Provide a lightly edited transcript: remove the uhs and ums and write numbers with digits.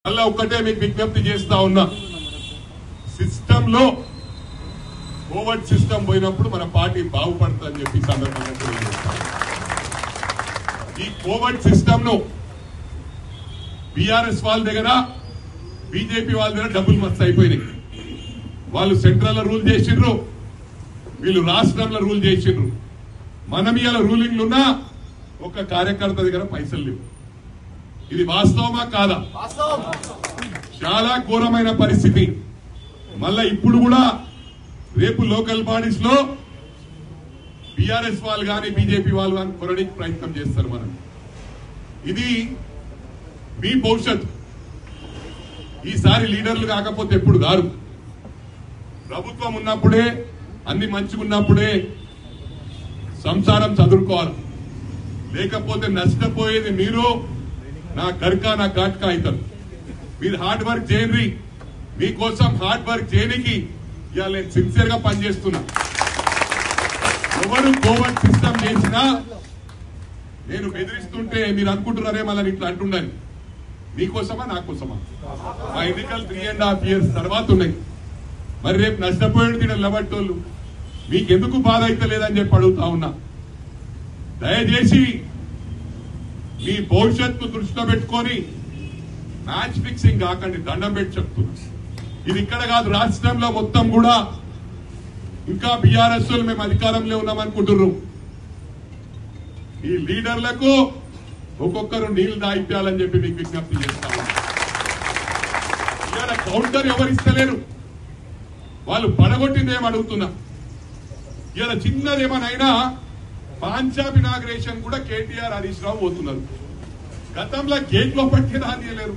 అలా ఒక్కటే మీకు విజ్ఞప్తి చేస్తా ఉన్నా, సిస్టమ్ లో కోవిడ్ సిస్టమ్ పోయినప్పుడు మన పార్టీ బాగుపడుతుందని చెప్పి సందర్భంగా తెలియజేస్తాం. ఈ కోవిడ్ సిస్టమ్ ను బీఆర్ఎస్ వాళ్ళ దగ్గర, బీజేపీ వాళ్ళ దగ్గర డబ్బులు మస్తు అయిపోయినాయి. వాళ్ళు సెంట్రల్ లో రూల్ చేసిండ్రు, వీళ్ళు రాష్ట్రంలో రూల్ చేసిండ్రు. మనం ఇవాళ రూలింగ్లు ఉన్నా ఒక కార్యకర్త దగ్గర పైసలు లేవు. ఇది వాస్తవమా కాదా? చాలా ఘోరమైన పరిస్థితి. మళ్ళా ఇప్పుడు కూడా రేపు లోకల్ బాడీస్ లో బీఆర్ఎస్ వాళ్ళు కానీ బీజేపీ వాళ్ళు కానీ కొరడానికి ప్రయత్నం చేస్తారు. మనం ఇది మీ భవిష్యత్తు. ఈసారి లీడర్లు కాకపోతే ఎప్పుడు గారు. ప్రభుత్వం ఉన్నప్పుడే, అన్ని మంచిగా ఉన్నప్పుడే సంసారం చదువుకోవాలి. లేకపోతే నష్టపోయేది మీరు, నా గర్కా నా ఘాట్కా అవుతారు. మీరు హార్డ్ వర్క్ చేయండి. మీకోసం హార్డ్ వర్క్ చేయడానికి ఇవాళ నేను సిన్సియర్ గా పనిచేస్తున్నా. ఎవరు కోవిడ్ సిస్టమ్ చేసినా నేను బెదిరిస్తుంటే మీరు అనుకుంటున్నారే మళ్ళీ ఇట్లా అంటుండని. మీకోసమా నా కోసమా? మా ఎన్నికలు 3.5 years తర్వాత ఉన్నాయి. మరి రేపు నష్టపోయాడు తిన నిలబట్టోళ్ళు మీకెందుకు బాధ అయితే లేదని చెప్పి అడుగుతా ఉన్నా. దయచేసి మీ భవిష్యత్తు దృష్టిలో పెట్టుకొని మ్యాచ్ ఫిక్సింగ్ కాకండి. దండం పెట్టి చెప్తున్నా. ఇది ఇక్కడ కాదు, రాష్ట్రంలో మొత్తం కూడా ఇంకా బీఆర్ఎస్ మేము అధికారంలో ఉన్నామనుకుంటున్నారు. ఈ లీడర్లకు ఒక్కొక్కరు నీళ్లు దాయిపోయాలని చెప్పి మీకు విజ్ఞప్తి చేస్తాము. ఇవాళ కౌంటర్ ఎవరు ఇస్తలేరు. వాళ్ళు పడగొట్టింది ఏమి అడుగుతున్నా. ఇవాళ చిన్నదేమనైనా పంజాబ్ ఇనాగ్రేషన్ కూడా కేటీఆర్ హరీష్ రావు పోతున్నారు. గతంలో గేట్ లో పట్టి రానియలేరు.